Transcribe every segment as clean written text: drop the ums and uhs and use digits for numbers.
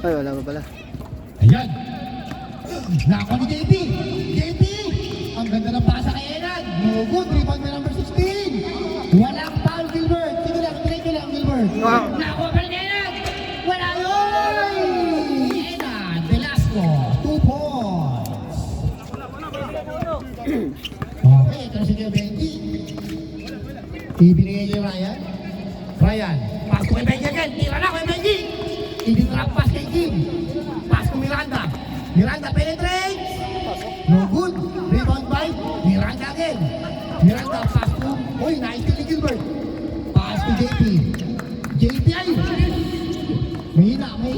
Ay, wala pa pala. Ayan. Nako ni JP. JP. Ang ganda ng pasa kay Enan. No good. Rebound na number 16. Walang foul, Gilbert. Sige lang. Trade lang, Gilbert. Wow. Nako pa rin Enan. Wala yun. Enan. Velasco. 2 points. Okay. Ito na si Benji. Ibinigay kay Ryan. Ryan. Pass ko kay Benji again. Tira na kay Benji. Ibinigay pass kay Kim. Pass ko Miranda. Miranda penetrates. No good. Rebound by Miranda again. Miranda pass to. Uy, nice to Gilbert. Pass to JP. JP ay. Mahina, may.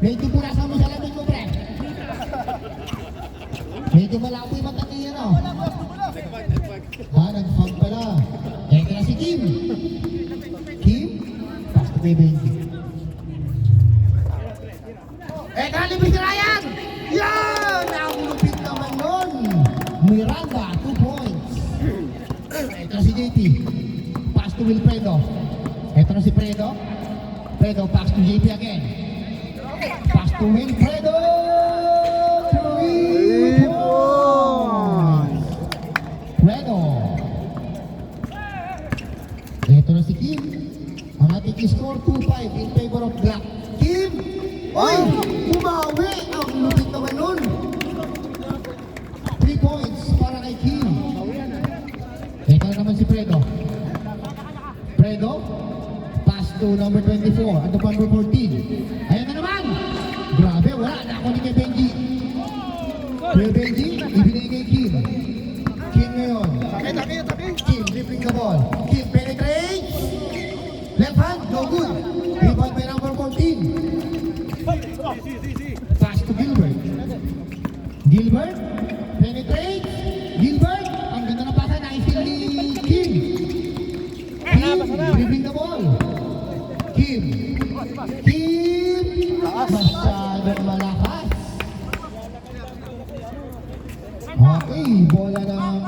Medyo purasan mo sa lamin mo, pre. Medyo malabo yung mata niya, no? Nag-fog pala. Ito na si Kim. Kim. Pass to kay Benji. Kalibis si Ryan! Yan! Nakulupit naman nun! Miranda, 2 points. Ito na si JP. Pass to Wilfredo. Ito na si Fredo. Fredo, pass to JP again. Pass to Wilfredo! 3 points! Fredo. Ito na si Kim. Ang ating score 2-5 in favor of Black. Kim! Oy! Bumawi! Ang lupit naman nun! 3 points para kay Kim. Ito na naman si Fredo. Fredo. Pass to number 24. Ano pa number 14? Ayan na naman! Grabe, wala na ako ni kay Benji. Kay Benji, ibinigay kay Kim. Kim ngayon. Kim, flipping the ball. Kim penetrates. Left hand, no good. Rebound by number 14. Pass to Gilbert. Gilbert, penetrate. Gilbert, ang ganda ng pasa, na-steal ni Kim. Kim, dribbling the ball. Kim. Kim, masyadong malakas. Okay, bola ng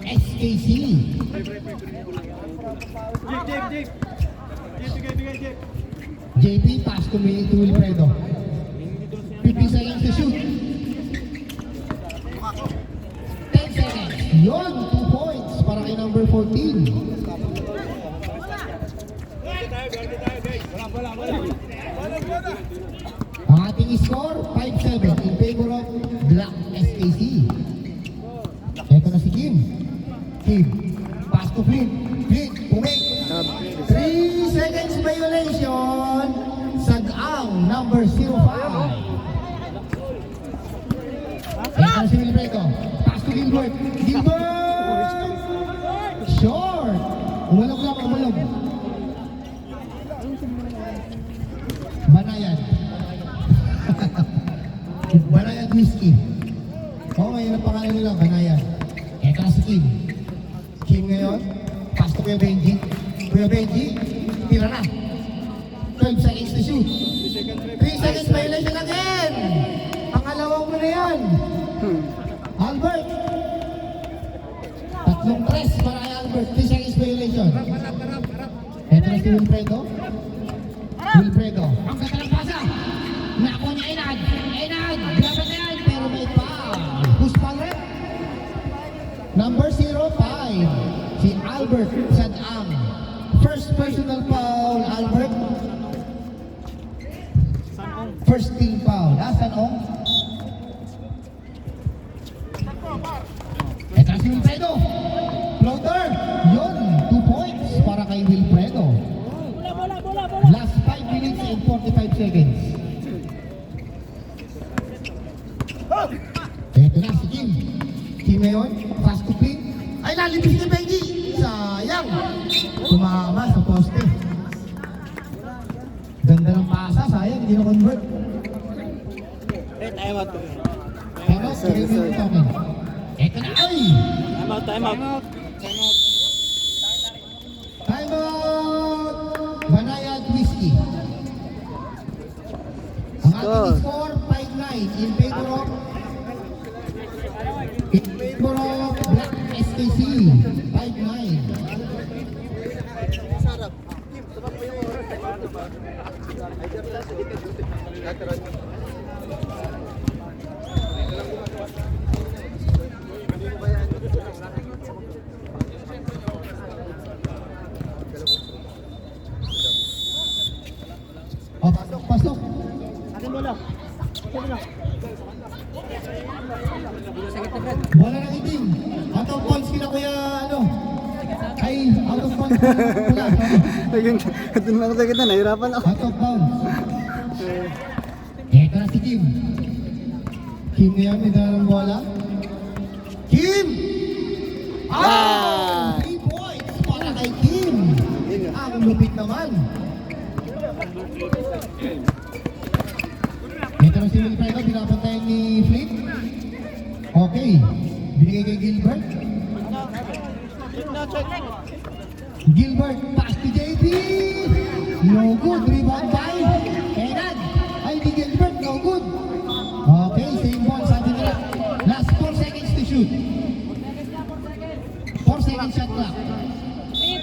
SKC. JP, pass to Wilfredo. 50 seconds to shoot. 10 seconds. Yun, 2 points para kay number 14. Ang ating score, 5-7 in favor of Black SKC. Ito na si Kim. Kim, pass to Flint. Flint, umik. 3 seconds violation. Sag-ang number 05. Ito na si Wilfredo. Pass to Gilbert. Gilbert! Short! Umalog lang, umalog. Banayan. Banayan whiskey. Oo, ngayon ang pangalan nila, Banayan. Ito na si Kim. Kim ngayon. Pass to Kuya Benji. Kuya Benji, tira na. 12 seconds to shoot. 3 seconds violation again. Pangalawang mo na yan. Albert. Tatlong press para kay Albert. 3 seconds violation. Ito na si Wilfredo. Wilfredo. Ang ganda ng pasa. Nako niya Enad. Enad. Grabe na yan. Pero may foul. Who's foul rep? Number 05. Si Albert Sadang. First personal foul, Albert. First team foul. Sanong. Ito si Wilfredo. Floater. Yun. 2 points para kay Wilfredo. Last 5 minutes and 45 seconds. Ito na si Kim. Kim ngayon. Fast to pin. Ay, lalipis ni Benji. Sayang. Tumama sa poste. Ganda ng pasa. Sayang. Hindi na-convert. Time out. Time out. Ito na. Ay! Time out. Time out! Banayad Whiskey. Ang ating score, 5-9 in favor of Black SKC. 5-9. Sarap. Oh, pasok, pasok. Wala nang itim. Out of bounds kila kuya, ano? Ay, out of bounds. Wala. Doon lang ako sa kita, nahirapan ako. Out of bounds. Eto na si Kim. Kim na yan, may dalang bola. Kim! Ah! 3 points para kay Kim. Ang lupit naman. Ito na si Wilfredo, binabantayan ni Flip. Okay, binigay kay Gilbert. Gilbert, pass to JP. No good, rebound by Enan. Ay, di Gilbert, no good. Okay, same ball, sabi nila. Last 4 seconds to shoot. 4 seconds shot clock.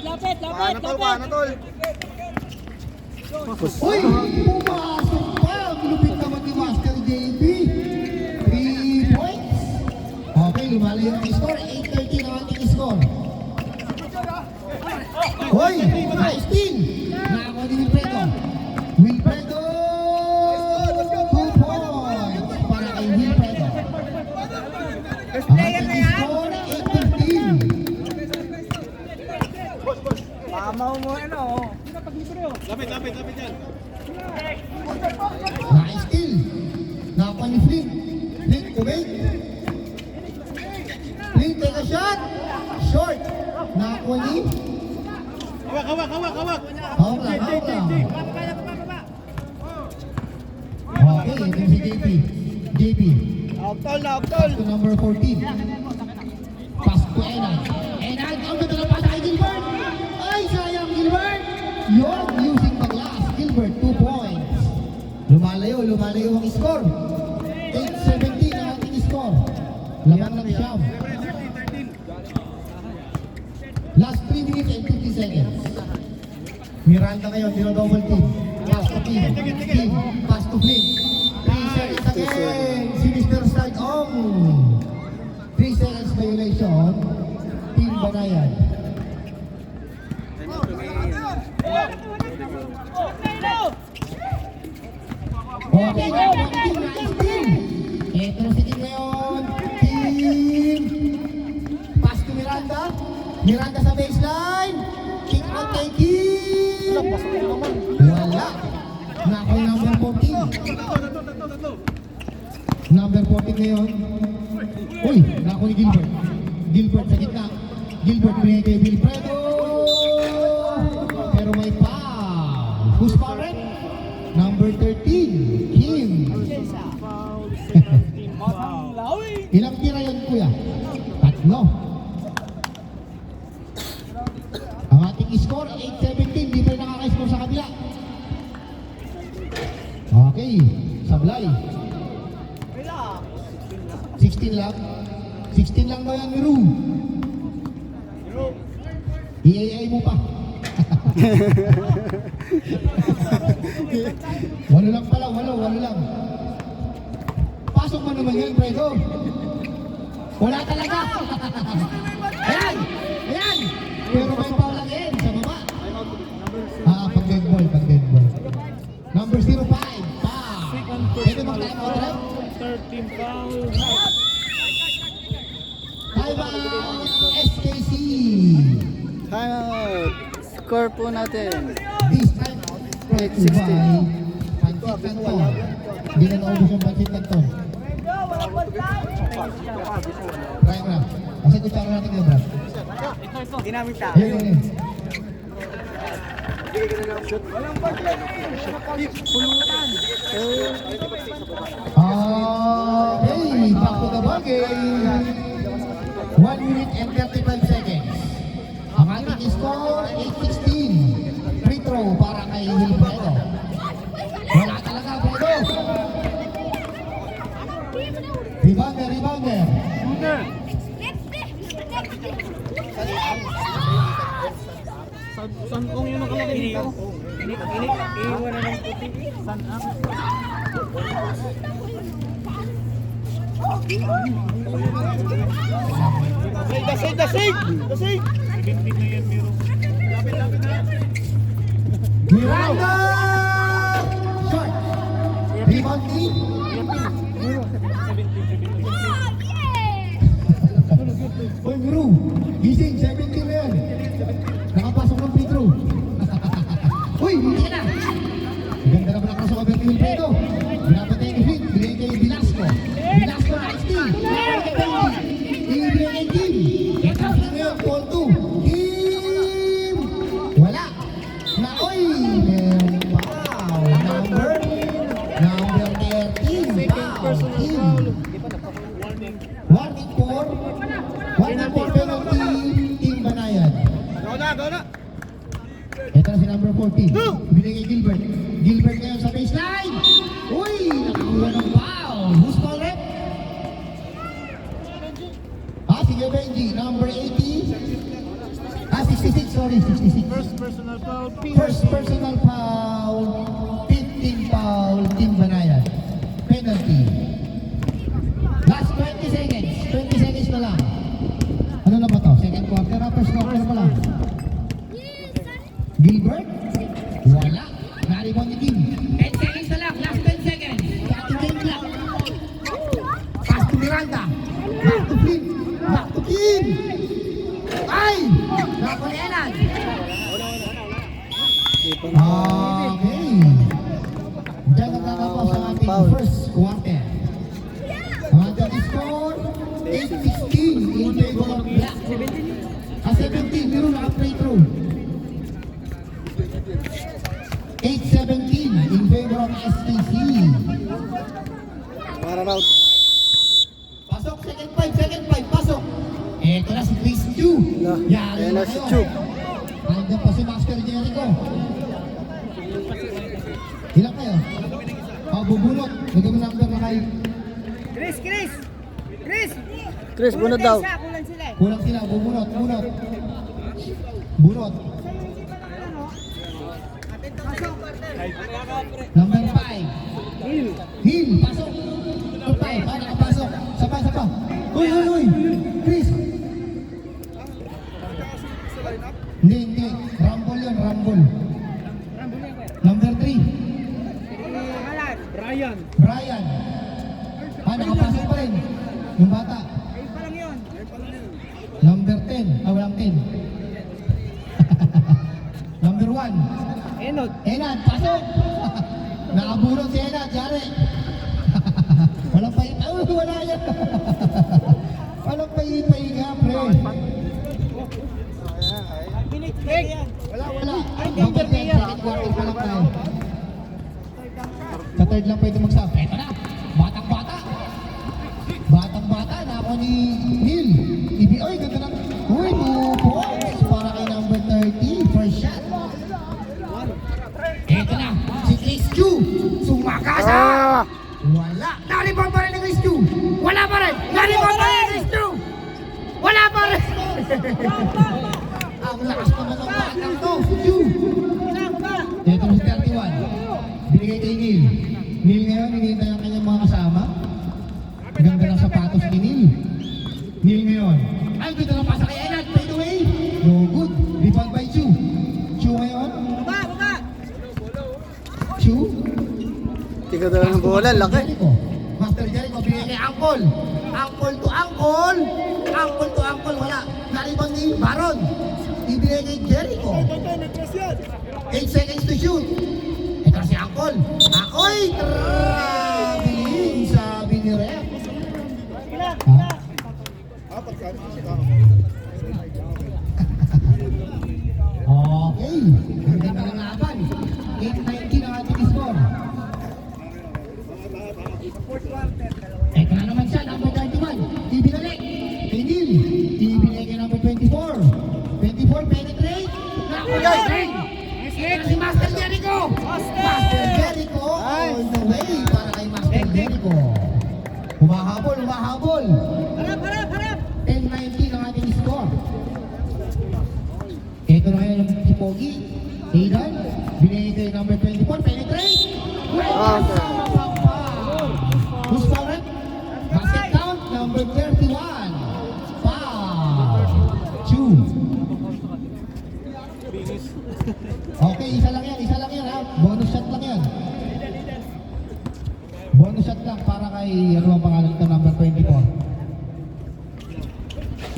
Lapit! tol? Uy, pumasok pa. Lupit naman ni Master JP. 3 points. Okay, lumalayo ang score. 8-13 ang ating score. Uy, nice steal. Nakakuha ni Wilfredo. Wilfredo! 2 points para kay Wilfredo. Ang ating score, 8-13. Mamaw mo, ano? Lapit yan. Nice steal. Nakakuha ni Flint. Flint, kumate. Flint, take a shot. Short. Nakakuha ni... Hawak! Hawak lang. Okay, ito si JP. JP. Tol. Pass to number 14. Pass to Enan. Enan, ang ganda ng pasa kay Gilbert. Ay, sayang Gilbert. Yun, using the glass. Gilbert, 2 points. Lumalayo ang score. 8-17 ang ating score. Laban ng Siyam. Last 3 minutes and 50 seconds. Miranda ngayon, double team. Pass to Kim. Kim, pass to Flynn. 3 seconds again. Si Mr. Stag-Ong. 3 seconds violation. Team Banayan. Okay, nice team. Ito na si Kim ngayon. Team. Pass to Miranda. Miranda sa baseline. Kick out kay Kim. Wala. Nako number 14. Number 14 ngayon. Uy, nako ni Gilbert. Gilbert sa gitna. Gilbert binigay kay Wilfredo. Pero may foul. Who's foul red? Number 13. Kim. Ilang tira yun, kuya? 3. Ang ating score, 8-17. Di pa rin nakaka-score sa kabila. Okay, sablay. 16 lang. 16 lang daw yan, Miru. I-AI mo pa. Walo lang pala, walo lang. Pasok mo naman yan, Fredo. Wala talaga. Ayan! Pero may foul lang yan, sa baba. Pag dead ball. Number 05, foul. Pwede bang time out, right? 13 foul. Time out, SKC. Time out. Score po natin. This time out, 8-16. Pansit Canton. Hindi na naubos yung Pansit Canton. Try mo na. Kasi kutsara natin yun, Brad. Ginamit Ayun. Okay, back to the ball game. 1 minute and 35 seconds. Ang ating score, 8-16. Free throw para kay Wilfredo. Wala talaga, Fredo. Rebounder. Saan kung yun nakalagay dito? Iiwan na ng puti. Saan ang? Dasig! 17 na yan, Miro. Lapit na. Miranda! Shot! Rebound team! Oy, bro! Gising, 17 na yan! Nakapasok ng free throw! Uy, hindi na! Ganda na pala crossover ni Wilfredo! Binabantay ni Fink, binigay kay Velasco! Velasco, nice team! Binigay kay Benji! Ibigay kay Kim! Ito, ngayon, call 2! Kim! Wala! Na, oy! Wow! Number 13! Wow! Kim! Warning for penalty, Team Banayan. Go na! Ito na si number 14. Binigay kay Gilbert. Gilbert ngayon sa baseline. Uy! Nakakuha ng foul. Who's called it? Sige Benji. Number 80. 66. Sorry, 66. First personal foul. First personal foul. 15 foul. Team Banayan. Penalty. Last 20 seconds. 20 seconds na lang. Ano na ba to? Second quarter na? First quarter pa lang. Gilbert? Wala. Naribon ni Kim. 10 seconds na lang. Last 10 seconds. Ating game clock. Pass to Miranda. Back to Flynn. Back to Kim. Ay! Nakulianan. Okay. Diyan nagtatapos ang ating Foul. first quarter. Ang ating score, 8-16 in favor of Black. 17, meron naka-play through. 8-17 in favor of STC. Para out. Pasok, second five, pasok. Eto na si Chris Chu. Yan na si Chu. Nandiyan pa si Master Jericho. Ilan kayo? Bubunot. Bigyan mo number na kayo. Chris, bunod daw. Kulang sila, bubunot. Bunot. Number 5. Hill, pasok. Number 5, nakapasok. Sapa. Uy. Chris. Hindi. Rumble yun, rumble. Number 3. Brian. Nakapasok pa rin. Yung bata. Number 10. Walang 10. Number 1. Enad, pasok! Nakabulong si Enad, yari. Walang pahinga. Wala yan. Walang pahinga, pre. Wala. Number 10, second quarter pa lang tayo. Sa third lang pwede mag-stop. Eto na, batang-bata. Batang-bata, na ako ni Neil. Oy, ganda na. Uy, 2 points para kay number 30. First shot. Eto na, si Chris Chu. Sumakasa. Wala. Naribon pa rin ni Chris Chu. Wala pa rin. Naribon pa rin ni Chris Chu. Wala pa rin. Ang lakas naman ng batang to. Chu. Eto na si 31. Binigay kay Neil. Neil ngayon, hinihintay ang kanyang mga kasama. Ganda ng sapatos ni Neil. Neil ngayon. Ay, dito na pasa kay Enad. Fade away. No good. Rebound by Chu. Chu ngayon. Baba. Chu. Tiga daw ng bola, laki. Master Jericho, binigay kay Angkol. Angkol to Angkol. Angkol to Angkol, wala. Naribang ni Baron. Ibigay kay Jericho. 8 seconds to shoot. Ito si Angkol. Akoy! Traveling, sabi ni Rep. Okay. Ganda na ng laban. 8-19 ang ating score. Eka na naman siya, number 31. Ibinalik. Kay Neil. Ibinalik kay number 24. 24, penetrate. Penetrate. Eka na si Master Jericho. Master Jericho all the way para kay Master Jericho. Humahabol. Harap. 10-19 ang ating score. Ito na ngayon si Pogi Bonus shot lang para kay, ano ang pangalan ito, number 24.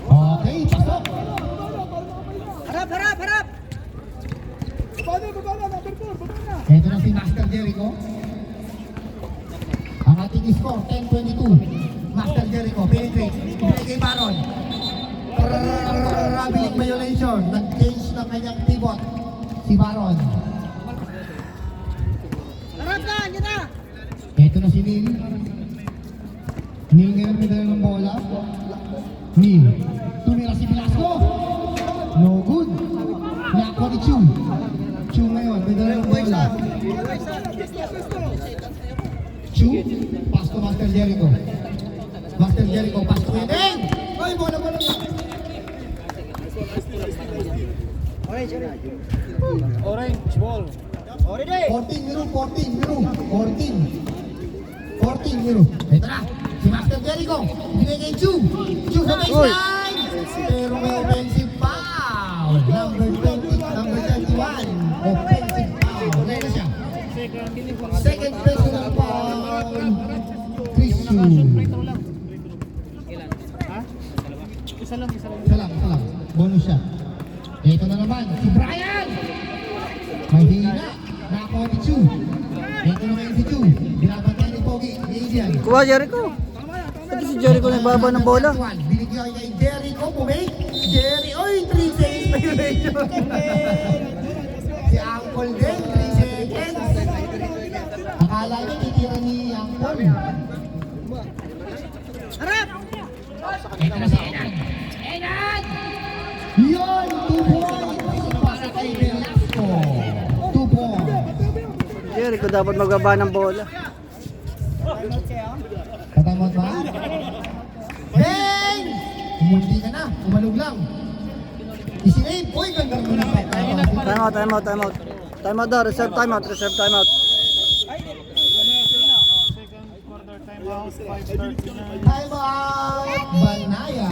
Okay, pasok. Harap, harap, harap! Ito na si Master Jericho. Ang ating score, 10-22. Master Jericho, penetrate. Ibigay kay Baron. Rabbit violation. Nag-change ng kanyang pivot. Si Baron. Harap na, yan na! Ito na si Neil. Neil ngayon may dala ng bola. Neil. Tumira si Velasco. No good. Nako ni Chu. Chu ngayon may dala ng bola. Chu. Pass to Master Jericho. Master Jericho, pass to Edeng. Ay, bola. Orange, orange ball. Orange! 14 euro. Ito na, si Master Jericho. Binigay kay Chu. Chu sa baseline. Pero may offensive foul. Number 20, number 31. Offensive foul. Wala na siya. Second personal foul. Chris Chu. Isa lang. Isa lang. Bonus shot. Ito na naman, si Brian. Mahina. Nako ni Chu. Ito na ngayon si Chu. Binabantay ni Pogi. Indian. Kuha Jericho. Ito si Jericho nagbaba ng bola. Binigyan kay Jericho. Bumake. Jerry. Oy, 3 seconds violation. Si Uncle din, 3 seconds. Akala niya titira ni Uncle. Harap! Ito na si Enan. Enan! Yun! 2 points para kay Velasco. 2 points. Jericho dapat magbaba ng bola. Katamot ba? Bang! Umundi ka na. Umalog lang. Isinave. Uy, ganda mo na. Time out daw. Reserve time out. Time out. Banaya.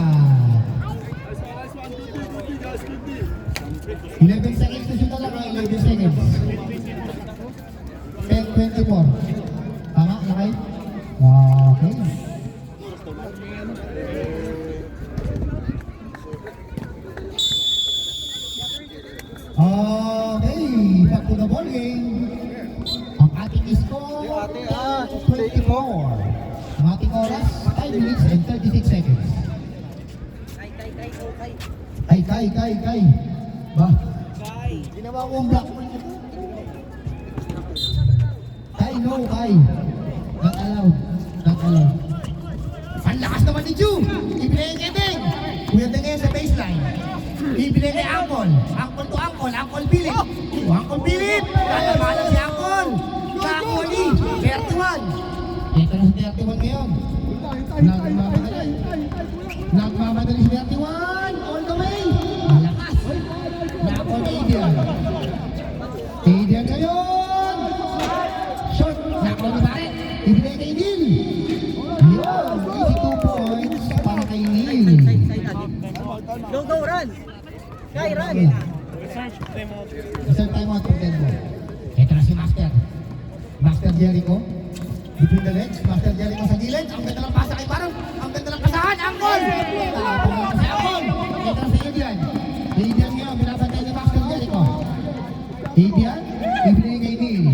11 seconds na siya talaga. 11 seconds. 10-24. Tama? Nakay? Okay. Okay. Back to the ball game. Ang ating score 24. Ang ating oras 5 minutes and 36 seconds. Kay. Ba? Ginawa ko ang block. Kay. Not allowed. Ang lakas naman ni Chu. Ibigay kay Deng. Kuya Deng ngayon sa baseline. Ibigay kay Angkol. Angkol to Angkol. Angkol Philip. Angkol Philip. Tatamalan si Angkol. Kakoli. 31. Ito na si 31 ngayon. Nagmamadali si 31. All the way. Malakas. Nakol kay Adrian. Adrian ngayon. Short. Nakol ni Barret. Ibigay kay Neil. Yun. 82 points para kay Neil. Go, run! Kay, run! Reserve time out for Denver. Ito na si Master Jericho. Between the legs, Master Jericho sa gilid. Ang ganda ng pasa kay Barong. Ang ganda ng pasahan. Angkol! Si Angkol. Ito na si Adrian. Adrian ngayon, binabantay ni Master Jericho. Adrian, ibigay kay Neil.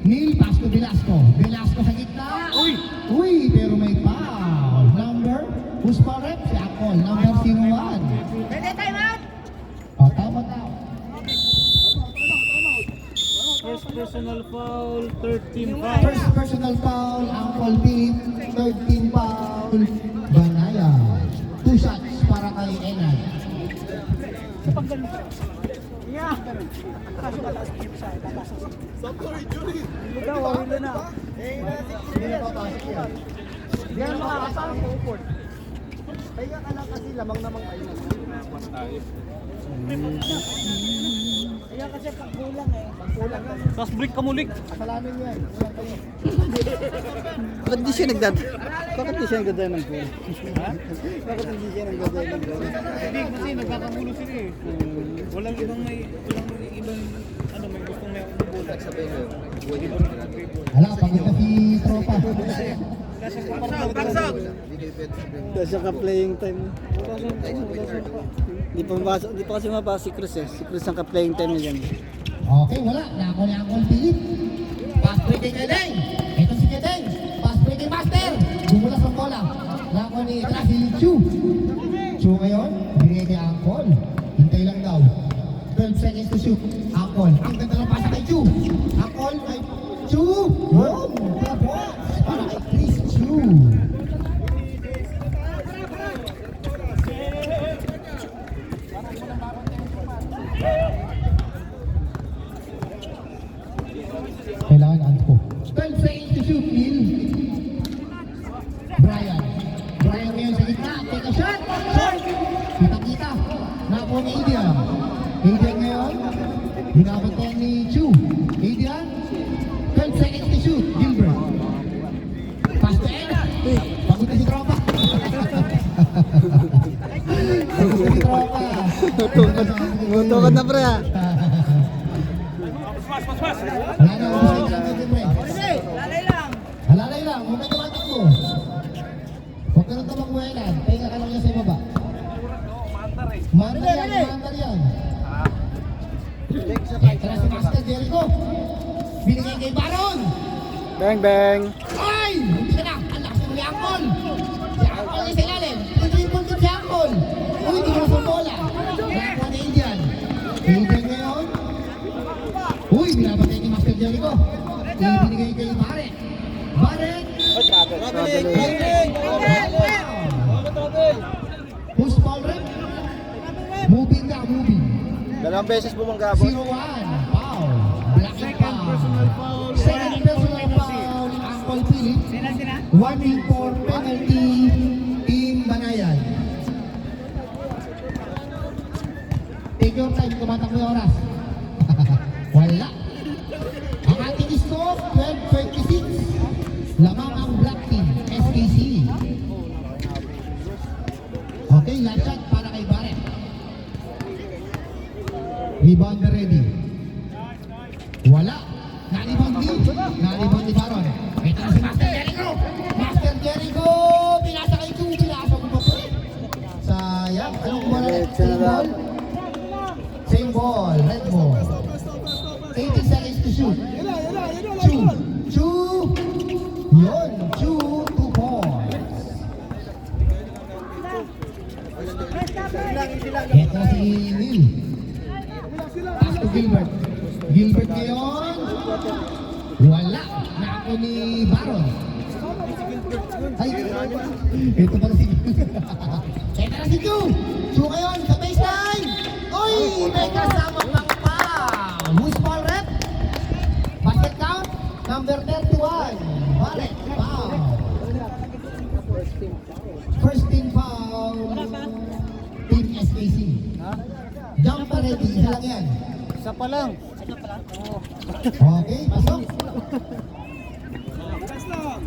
Neil, pass to Velasco. Velasco sa gitna. Uy, pero may foul. Number, who's correct? Si Angkol. Number 01. Pwede time out! Tama. First personal foul, 13 foul. First personal foul, Uncle Philip. 13 foul, Banaya. 2 shots para kay Enan. Yeah! Ikaw, hilo na. Hindi na papasok yan. Yan makakasama po uport. Kaya ka lang kasi lamang naman kayo. Kaya kasi pagkulang eh. Tapos break ka mulik. Kasalanan niyo yan. Walang kayo. Bakit di siya nagdadala ng bola? Bakit hindi siya nagdadala ng bola? Hindi kasi nagkakagulo sila eh. Walang ibang may gustong may bola. Wala, pagod na si Tropa. Kasi ka-playing time. Di pa kasi mabasa si Cruz eh. Si Cruz ang ka-playing time niya dyan. Okay, wala. Nako ni Uncle Philip. Pass play kay Kedeng. Ito si Kedeng. Pass play kay Master. Bumulas ang bola. Nako ni si Chu. Chu ngayon, binigay kay Uncle. Hintay lang daw. 12 seconds to shoot. Uncle. Ang ganda ng pass kay Chu. Uncle kay Chu. Yun. Tapos. Para kay Chris Chu. Kailangan anto. 12 seconds to shoot, Neil. Brian. Brian ngayon sa gitna. Take a shot. Shot. Kita-kita. Nakuha ni Adrian. Adrian ngayon. Binabantayan ni Chu. Adrian. 12 seconds to shoot. Gilbert. Pass to Ed. Pagod na si Tropa. Pagod na si Tropa. Tutukan na pre ah. Wala na, umusay na natin, pre. Halalay lang, huwag ka tumatak mo. Huwag ka nang tamakwelan. Pahinga ka lang yan sa ibaba. Mandar yan, mandar yan. Tara si Master Jericho. Binigay kay Baron. Bang bang. Ay! Hindi ka na. Ang lakas mo ni Angkol. Si Angkol niya sa ilalim. Triple din si Angkol. Uy, di mo sa bola. Nakakuha na Indian. Indian ngayon. Uy, binabatay ni Master Jericho. Ibinigay kay Barret. Barret. Who's foul rin? Moving na, moving. Dalawang beses bumanggabot. 0-1. Foul. Blocking foul. Second personal foul ni Uncle Philip. 1 for penalty. Team Banayan. Take your time, kumatak mo yung oras. Wala. Ang ating score, 12-26. Lamang ang black team, SKC. Okay, last shot para kay Barret. Rebound ready. Wala. Na-rebound ni. Na-rebound ni Baron. Ito na si Master Jericho. Master Jericho. Pinasa kay Chu. Pinasa ko pa po eh. Sayang. Anong bola? Same ball. Same ball. Red ball. 80 seconds to shoot. Chu. Chu. Yun. Chu. 2 points. Ito si Neil. Pass to Gilbert. Gilbert ngayon. Wala. Nako ni Baron. Ay, ito pala si Gilbert. Ito na si Chu. Chu ngayon sa baseline. Uy, may kasama pang foul. Who's foul rep? Basket count. Number 31. Barret. Foul. First team foul. Team SKC. Jumper ready. Isa lang yan. Isa pa lang. Okay, pasok.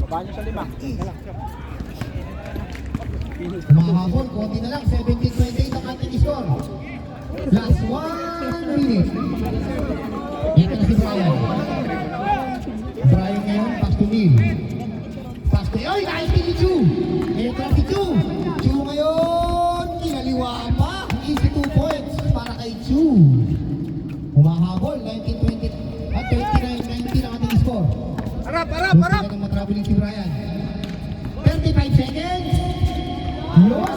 Banyo sa 5. Mahabol, konti na lang. 17-28 ang ating score. Last 1 minute. Ito na si Brian. Brian ngayon, pass to Neil. Pass to... Oy, nice ni Chu. Ito na si Chu. Chu ngayon, kinaliwa pa. Easy 2 points para kay Chu. Humahabol, 19-20 at 29-19 ang ating score. Harap! Gusto na matraveling si Brian. 35 seconds. Yun.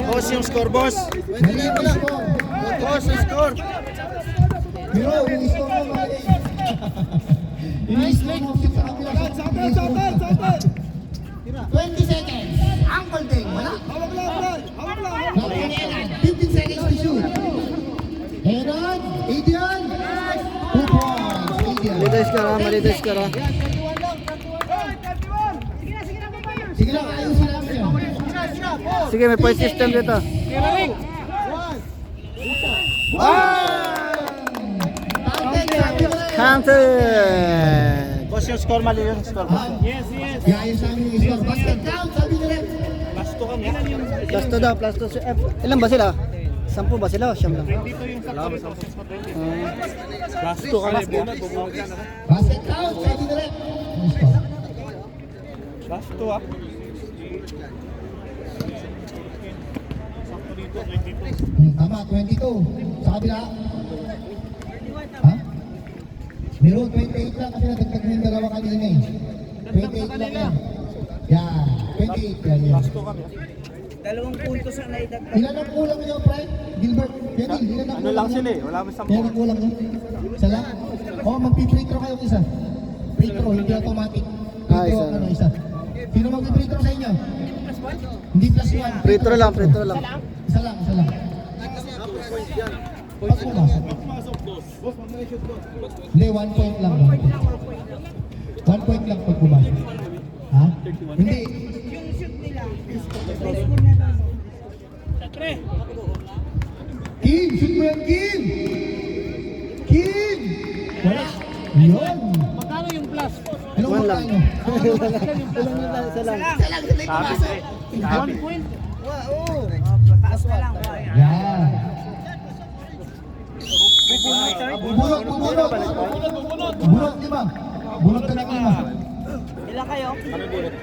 Boss yung score, boss. Dali mo lang. Boss yung score. Pero yung score mo mali. Yung score mo sa kabila. 20 seconds. Uncle Ding, wala. Nakuha 15 seconds to shoot. Enon, Adrian. 2 points. Adrian. Malitis ka ra, malitis ka ra. Sige lang, ayusin namin yun. Sige, may point system dito. Counted! Boss yung score, mali yung score. Yes. Iayos namin yung score. Basket count, sabi nila. Plus 2 daw, plus 2. Ilan ba sila? 10 ba sila? Siyam lang. Plus 2 kami. Basket count, sabi nila. Yung score. Last two ah. Tama, 22. Sa kabila. Ha? Meron 28 lang kasi nadagdag mo yung dalawa kanina eh. 28 lang yan. Yan, 28 yan yan. Dalawang punto sa naidagdag. Ilan ang kulang nyo, Pre? Gilbert, yan eh, ilan ang Ano kulang lang nyo? sila eh, wala mo sa Ilan ang kulang nyo? Isa lang? Oo, magpi-free throw kayo isa. Free throw, hindi automatic. Free Ah, throw, isa. ano, isa. Sino magpi-free throw sa inyo? Hindi plus 1. Free throw lang, free throw lang. Isa lang, isa lang. Pag pumasok. Hindi, 1 point lang. 1 point lang pag pumasok. Ha? Hindi. Kim, shoot mo yan, Kim! Kim! Wala. Yun. Magkano yung plus? Ano One lang. magkano? Ilan na lang, isa lang. Isa lang, sila pumasok. 1 point? Taas na lang. Yan. Bunot, Bunot, bunot. Bunot, di ba? Bunot ka ng 5. Ilan kayo?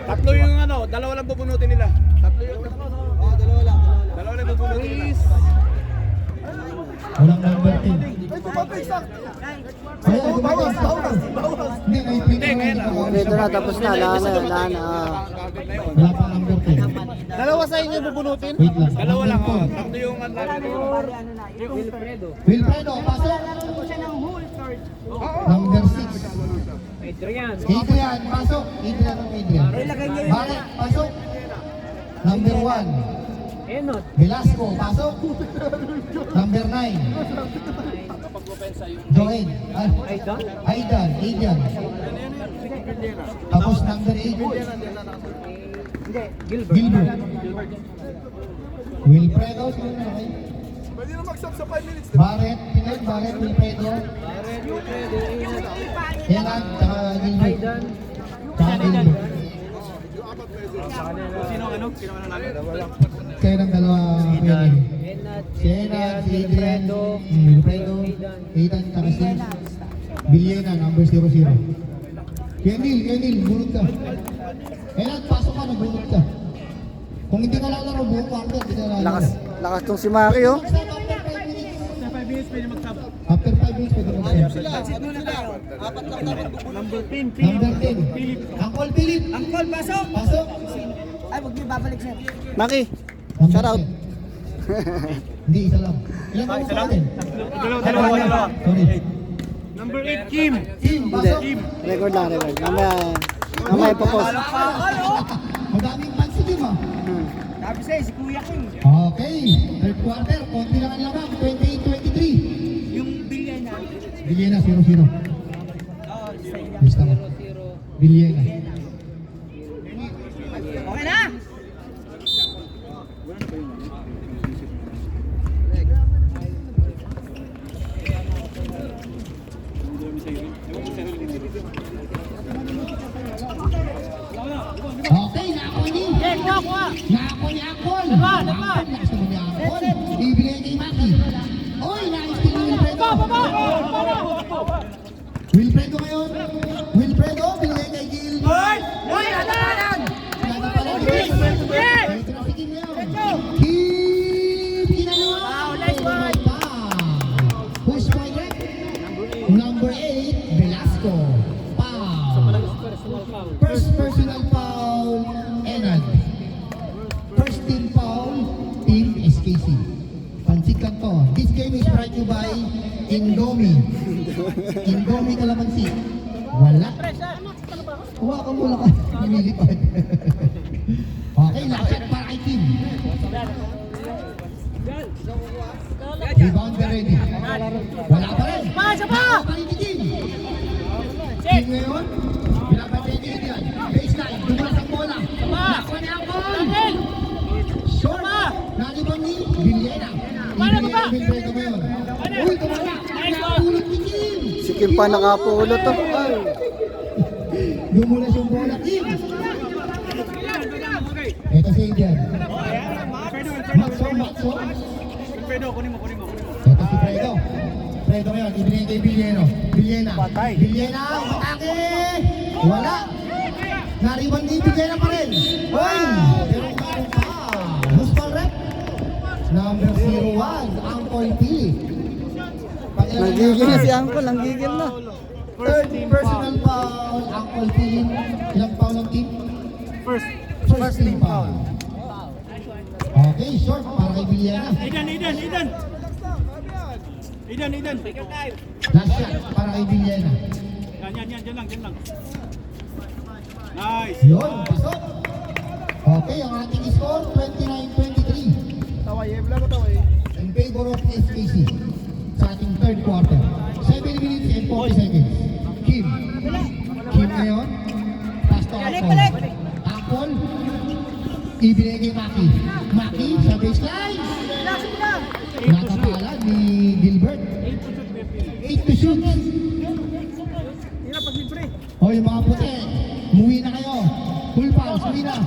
Tatlo yung ano, dalawa lang bubunutin nila. Tatlo yung... Oh, dalawa lang. Dalawa lang bubunutin nila. Walang number 10. Kaya, bawas. Hindi, may Hindi, ngayon lang. Dito na, tapos na. Lahan na, lahan na. Wala pa number 10. Dalawa sa inyo bubunutin? Wait lang. Dalawa lang, Number oh. 10. Tatlo yung ano. Bari ano na. Itong Wilfredo. Wilfredo, pasok. Nalaro ko siya ng whole third. Number 6. Adrian. Adrian, pasok. Adrian ang Adrian. Ilagay niya yun. Barret, pasok. Number 1. Enot. Velasco, pasok. Number 9. Joel. Aidan. Aidan. Tapos number 8. Gilbert. Wilfredo. Pwede na mag-stop sa 5 minutes. Barret. Barret, Wilfredo. Kenan, tsaka Gilbert. Tsaka Gilbert. Sino ano? Sino ano namin? Kayo ng dalawa, Kenan. Kenan, si Adrian, Wilfredo, Aidan, tsaka si Villena, number 00. Kenil, bunot ka. Kenan, pasok ka, nagbunot ka. Kung hindi ka lalaro, buong quarter, hindi ka lalaro. Lakas tong si Maki, oh. After 5 minutes, pwede mag-stop. Pansit muna tayo. Apat lang dapat bubunutin. Number 10, Number 10. Uncle Philip. Angkol, pasok! Pasok. Ay, wag niyo babalik sir. Maki, Number shout out. 10. Hindi, isa lang. Ilan ba isa mo lang. natin? Dalawa. Sorry. Number 8, Kim. Kim, Hindi. pasok. Record lang, record. Mamaya ipopost. Madaming pansin yun ah. Sabi sa'yo, si Kuya King. Okay, third quarter, konti lang ang lamang, 28-23. Yung bilyan na. Villena, 0-0. Basta mo. Villena. Okay na! Okay, nakakuha ni. Nakakuha ni Akol. Lakas naman ni Akol. Ibigay kay Maki. Oy, nais-tingin ni Wilfredo. Wilfredo ngayon. Wilfredo, binigay kay Gil. Uy, ano? Wala pala ni Gil. Ito na si Gil ngayon. Gil, ginagawa. Wow, nice one. Push point red. Number 8, Velasco. Foul. First personal foul, Enad. First team foul, Team SKC. Pansit lang to. This game is brought to you by Indomie. Indomie kalamansi. Wala. Huwa ka muna ka. Lumilipad. Okay, last shot para kay Team. Rebound ka ready. Wala pa rin. Pasa pa! Wala pa rin ni Team. Team ngayon, binabati ni Indian. Baseline, dumulas ang bola. Nakuha niya ang ball. Short. Nalibang ni Villena. Ibigay ni Wilfredo ngayon. Uy, tumala. Nakapulot ni Kim. Si Kim pa nakapulot, oh. Ay. Dumulas yung bola, Kim. Ito si Indian. Matso. Fredo, kunin mo. Ito si Fredo. Fredo ngayon, ibigay kay Villena. Villena, atake. Wala. Nariwan ni Villena para Gigil na si Uncle, ang gigil na. Third personal foul, Uncle Team. Ilang foul ang team? First. First team foul. Okay, short para kay Villena. Idan. Last shot para kay Villena. Yan, dyan lang. Nice. Yun, pasok. Okay, ang ating score, 29-23. In favor of SKC sa ating third quarter. 7 minutes and 40 seconds. Kim ngayon. Pass to Apple. Apple. Ibigay kay Maki sa baseline. Nakapala ni Gilbert. 8 to shoot. O yung mga puti, umuwi na kayo. Full pulse, umuwi na.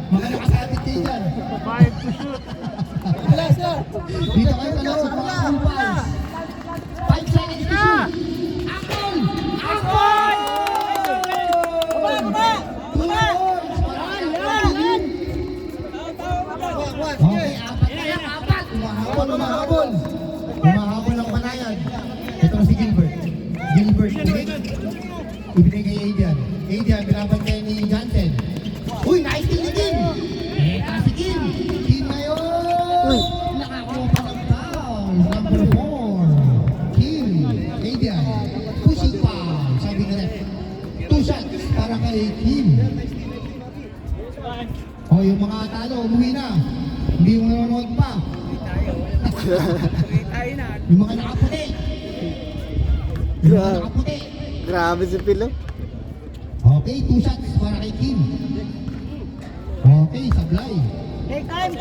Mga nakasabit kayo dyan. 5 to shoot. Dito kayo sa loob, mga full pulse. 5 seconds to shoot. Apple! Apple! 2 points! Marami! Okay, apat. Umahabol. Umahabol ang panayan. Ito na si Gilbert. Ulit. Ibigay kay Adrian. Binabantay ni Jansen. Uy, nice kill ni Kim! Si Kim! Kim ngayon! Nakakuha pa ng foul. Number 4. Kim. Adrian. Pushing foul. Sabi ni ref. 2 shots para kay Kim. O, yung mga talo, umuwi na. Hindi mo nanonood pa. Yung mga nakaputi. Grabe si Pilo. Okay, 2 shots para kay Kim. Okay, sablay. Take time.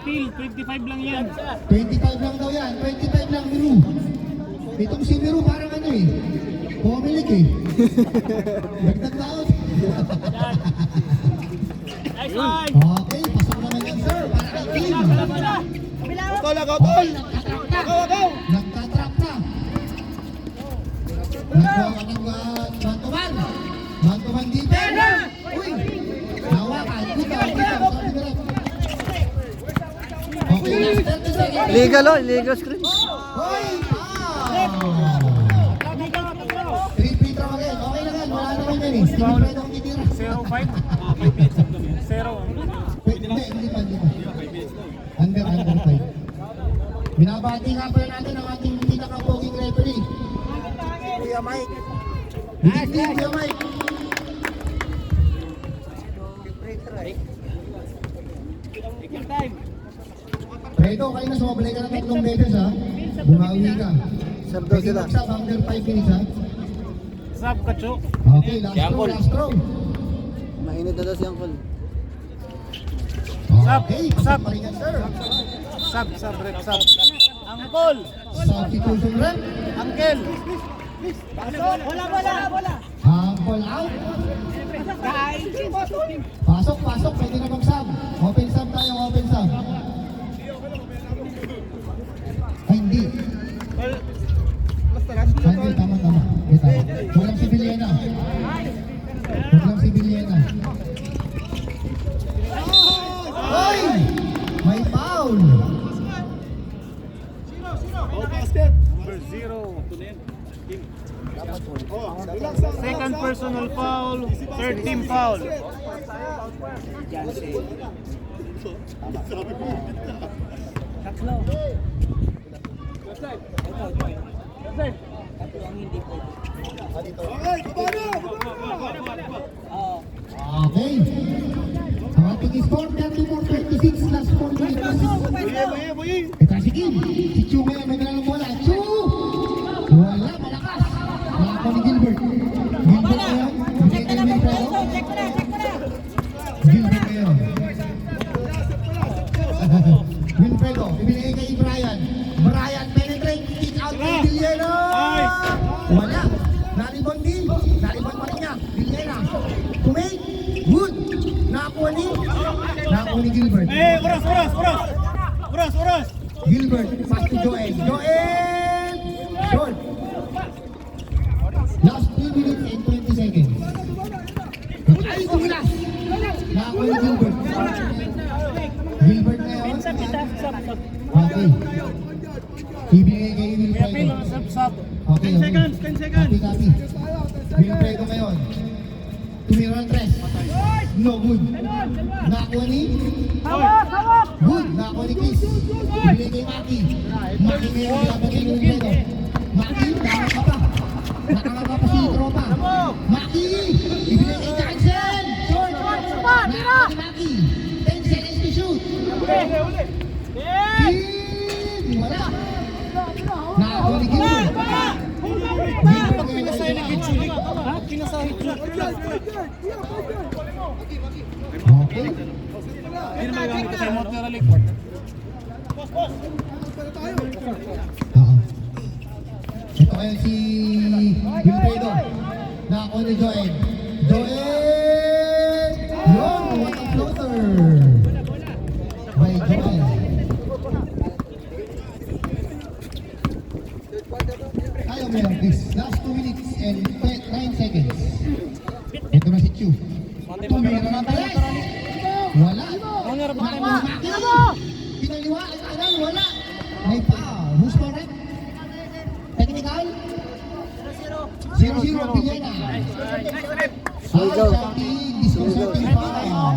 Phil, 25 lang yan. 25 lang daw yan. 25 lang, Miru. Itong si Miru parang ano eh. Pumilik eh. Dagdag taon. Nice one. Okay, pasok naman yan, sir. Para kay Kim. Tol. Nagtatrap na. Nagkawa ka ng mantuman. Mantuman dito. Uy! Hawakan. Dito. Sabi ni ref. Okay, last 30 seconds. Illegal screen. Hoy! Free throw again. Okay na yan. Wala naman yan eh. Hindi pa rin akong titira. 0-5. 5 minutes lang kami. 0. Hindi pa. Under 5. Binabati nga pala natin ang ating pinaka-poging referee. Kuya Mike. Kuya Mike. Preto, kayo na sumabalay ka ng 3 meters ha. Bumawi ka. Serve daw sila. Sa under 5 minutes ha. Sab, Kacho. Okay, last throw. Mainit na daw si Uncle. Okay, pasok pa rin yan, sir. Sab, rep, sab. Angkol. Substitution rep. Angkel. Bola. Call out. Pasok. Pwede na mag-sub. Open sub tayo, open sub. Ay, hindi. Ay, tama. Walang si Villena. Hoy! May foul. Number 0. Second personal foul. Third team foul. Okay. Ang ating score, 34-26, last 4 minutes. Ito si Kim. Si Chu ngayon, may dalang bola. Chu! Wala, malakas. Nakapo ni Gilbert. Gilbert ngayon. Check na lang. Gilbert ngayon. Wilfredo, ibinigay kay Brian. Brian penetrate, kick out kay Villena. Wala. Naribon din. Naribon pa rin niya. Villena. Kumate. Good. Nakakuha ni Gilbert. Oras. Gilbert, pass to Joel. Short. Last 3 minutes and 20 seconds. Ay, tumilas. Nakakuha ni Gilbert. Gilbert ngayon. Okay. Ibigay kay Okay, 10 seconds, 10 seconds. Copy. Wilfredo ngayon. Tumira ng tres. No good. Nakakuha ni? Good. Nakakuha ni Chris. Ibigay kay Maki. Maki ngayon, binabagay ni Wilfredo. Maki, nakaka pa. Nakaka pa si Tropa. Maki! Ibigay kay Johnson! Nakakuha ni Maki. 10 seconds to shoot. Kid! Wala. Nakakuha ni Gilbert. Gilbert ngayon. Okay. Oo. Ito kayo si Wilfredo. Nakakuha ni Joel. Joel! Yun! What a floater! By Joel. Ayaw mo yan, Chris. Last 2 minutes and 9 seconds. Ito na si Chu. Tumira na tayo. Wala. Maki! Pinaliwaan kanan, wala. May foul. Who's correct? Technical? 0-0 Villena. Foul shouting, disconcerting foul.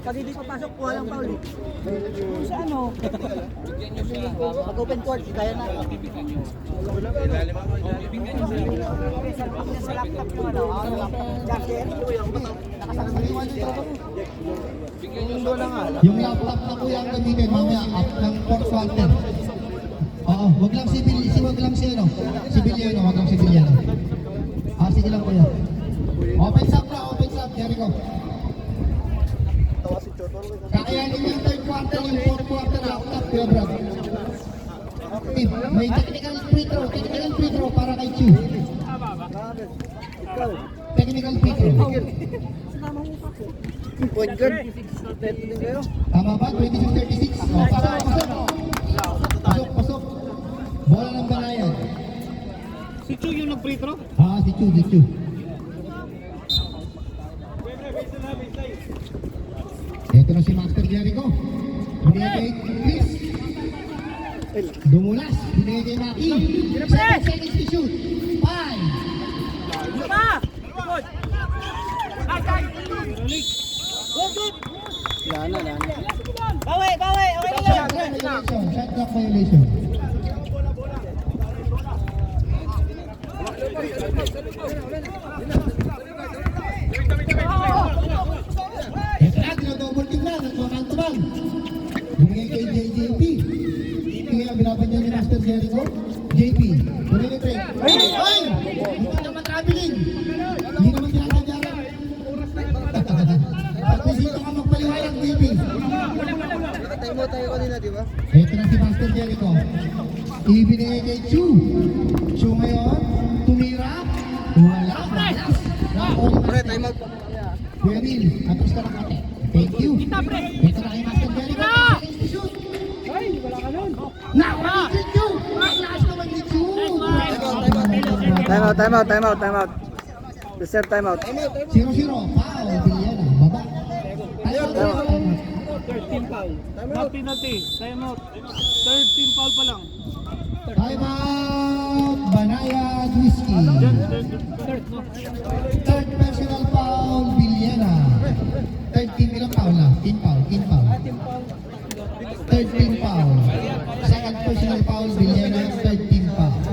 Pag hindi papasok, kuha lang foul. Sa ano? Mag-open court, kaya na. Sa laptop yung ano, jacket. Yung laptop na kuya ang gamitin mamaya up ng fourth quarter. Oo, wag lang si ano, si Biliano, wag lang si Biliano. Ah, sige lang kuya. Open up, Jericho. Kakayanin yung third quarter, yung fourth quarter laptop kuya Brad. May technical free throw para kay Chu. Technical free throw. Point guard. Beto din kayo. Tama ba? 26-36. Pasok. Bola ng Banayan. Si Chu yung nag-free throw? Ah, si Chu. Ito na si Master Jericho. Binigay kay Chris. Dumulas. Binigay kay Maki. 7 seconds to shoot. 5. Lana. Bawi! Okay na lang! Shot clock violation. Ito na, double team na. Nagmakantuman. Binigay kay JP. Kaya binabanyan ni Master Jericho. JP. Binigay kay Trey. Ay! Hindi naman traveling. Hindi naman kinakadyaran. Pagpisito ka magpaliwanag, JP. Time out tayo kanina, di ba? Ito na si Master Jericho. Ibinigay kay Chu. Chu ngayon, tumira. Wala. Pre, time out. Kuya Neil, atras ka na kate. Thank you. Ito na kay Master Jericho. Nakakit Chu. Lakas naman ni Chu. Time out. Reserve time out. 0-0. Foul. Biliana. Baba. Time out. 13 foul. Not penalty. Time out. 13 foul pa lang. Time out. Banayad Whiskey. Third personal foul. Biliana. 13 ilang foul na? 10 foul. 13 foul. Second personal foul. Biliana. 13 foul.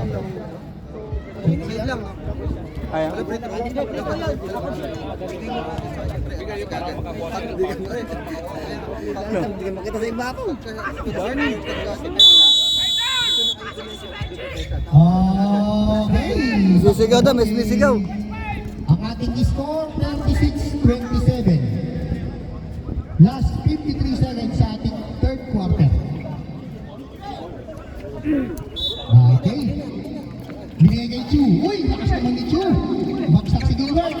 Sige lang. Kaya? Hindi ka makita sa iba ako. Okay. Sisigaw daw, may sumisigaw. Ang ating score, 36-27. Last 53 seconds sa ating third quarter. Okay. Binigay kay Chu. Uy, lakas naman ni Chu. Bagsak si Gilbert.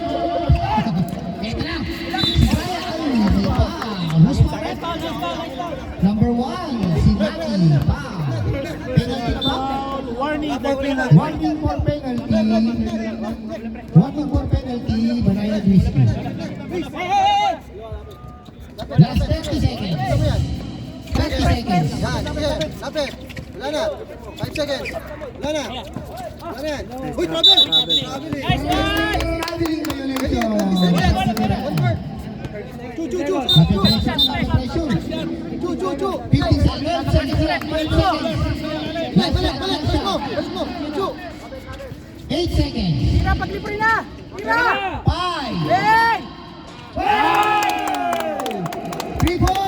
Ito na. Si Brian. Ay, may pa. Who's correct? Number 1, si Warning for penalty. Warning for penalty. Banayad Whiskey. Last 30 seconds. 30 seconds. Yan, lapit. Wala na. 5 seconds. Wala na. Wala na yan. Uy, travel! Travel eh. Traveling violation. Chu. Napay pressure. Chu. 50 seconds. 5 seconds. Balik mo. Chu. 8 seconds. Tira, paglipoy na! Tira! 5. Hey! 3 points.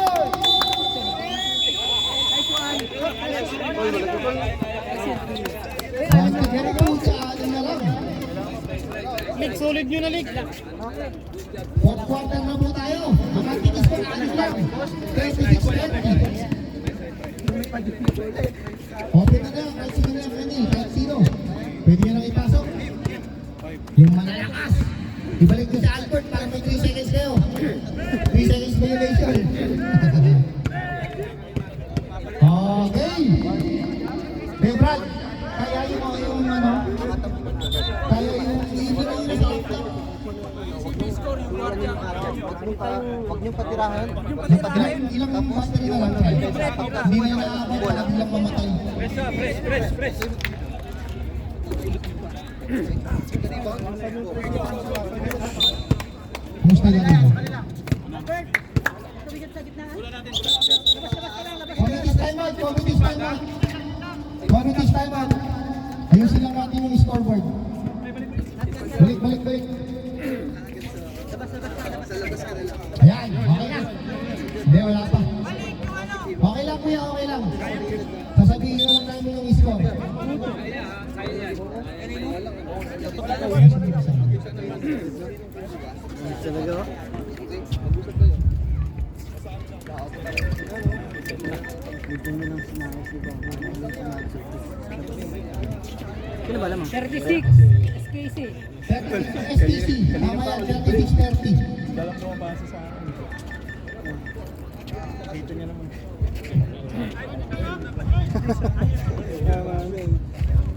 Solid nyo na, Lig. Fourth quarter na po tayo. Makantinis ko na lang. 36-20. Open na lang. Kahit sino lang kanil. Kahit sino. Pwede nyo lang ipasok. Yung malalakas. Ibalik ko sa Albert para may 3 seconds kayo. 3 seconds violation. Okay. Hey Brad, kaya yung ano? Kaya yung ibigay nyo sa laptop. Huwag niyong patirahan. Ilang battery na lang. Hindi na naabot wala bilang mamatay. Press. Kumusta lang ito? Committee's time out. Ayusin lang natin yung scoreboard. Balik. Ayan, okay na. Hindi, wala pa. Okay lang kuya, okay lang. Sasabihin lang namin yung score. Talaga oh. Dito mo lang sumakot si Bang. Kailan ba lamang? 36, SKC. SPC, tama yan, 36-30. Dalang bumabasa sa akin. Dito niya naman.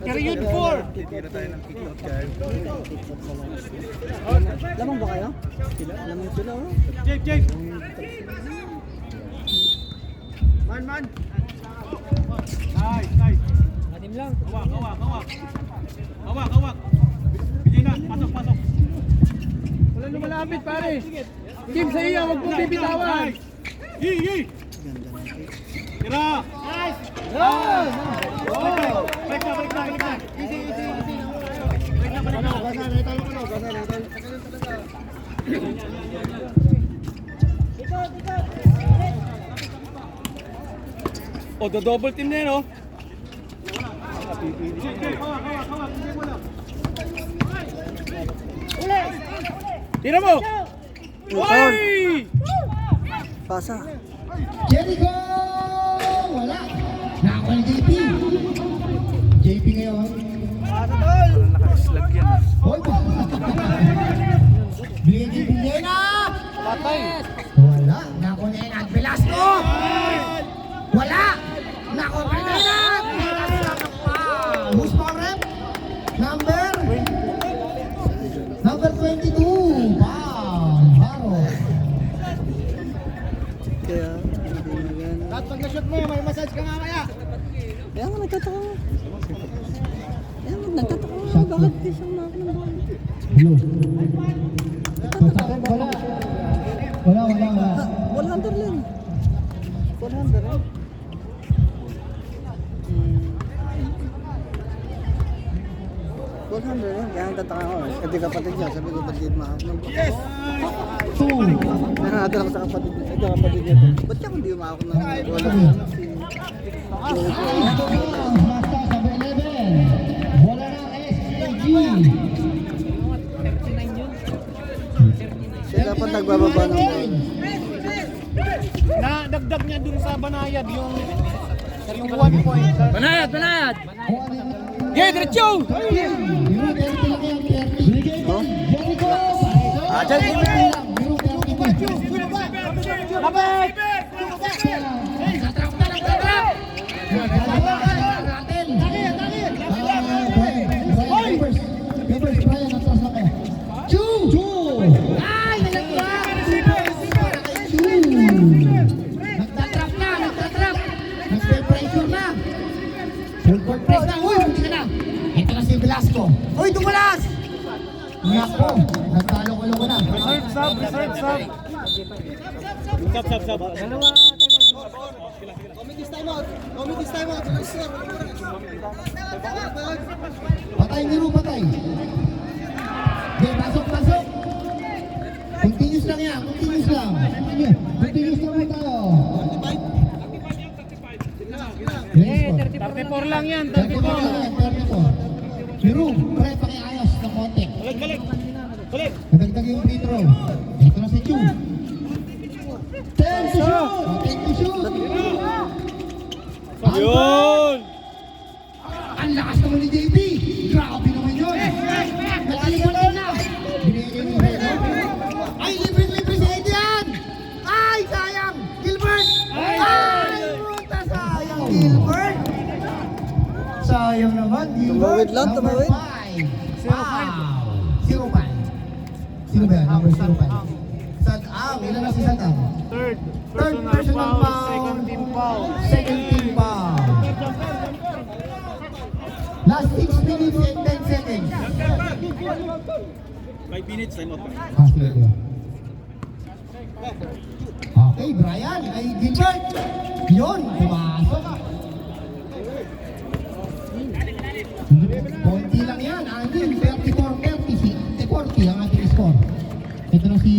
Period 4. Titira tayo ng kick-out guard. Lamang ba kayo? Lamang sila oh. Jake. Man. Nice. Anim lang. Hawak. Bigay na, pasok. Wala lumalapit pare. Kim sa iyo, wag mong bibitawan. Yi. Tira. Nice. Balik na. Easy. Balik na. O, double team na yun, oh. Tira mo! Oy! Pasa. Jericho! Wala! Nakakuha ni JP. JP ngayon. Parang naka-slag yan. Hoy! Bigyan JP ngayon na! Patay! Wala! Nakakuha niya yung Velasco! Wala! Nakakuha niya yan! Who's power rep? Number 22! Wow! Baro! Kaya, hindi na ganun. At pag na-shoot mo, may massage ka mamaya. Kaya nga nagtataka mo. Shot Bakit di siyang makakuha ng ball? Blue. Wala. Ball hunter lang. Ball hunter eh. Ball hunter eh. Kaya nagtataka ko eh. Kasi kapatid niya, sabi ko ba't di makakuha ng ball? Yes! 2. Nangatid ako sa kapatid niya. Ito kapatid niya. Ba't siya kung di makakuha ng ball? Wala na SG. Siya dapat nagbababa ng ball. Nadagdag niya dun sa Banayad yung 1 point. Banayad! Yeah, diretso! Ah, dyan. Labas! Francisco. Uy, tumulas! Nako, nagtalo-loko na. Reserve sub. Sub. Committee's timeout. Committee's timeout. Let's go. Patay, Nero, patay. Okay, pasok. Continuous lang yan, continuous lang. Continuous lang tayo. Eh, 34 lang yan. 34 lang yan, 34. Nero, pre, pakiayos ng konti. Balik. Nadagdag yung free throw. Ito na si Chu. 10 to shoot! 10 to shoot! Yun. Ang lakas naman ni JB! Grabe naman yun! Nakalikot na! Binigay ni Fredo. Ay, libre si Edian! Ay, sayang! Gilbert! Ay, puta, sayang! Gilbert! Sayang naman, Gilbert! Tumawid lang, tumawid. Wow! 0-5. Sino ba yan? Number 0-5. Sadam, ilan na si Sadam? Third Personal foul. Second team foul. Second team foul. Last 6 minutes and 10 seconds. 5 minutes, time out. Okay, Brian, ay Gilbert. Yun, pumasok. Konti lang yan, Angel. 34-40 ang ating score. Ito na si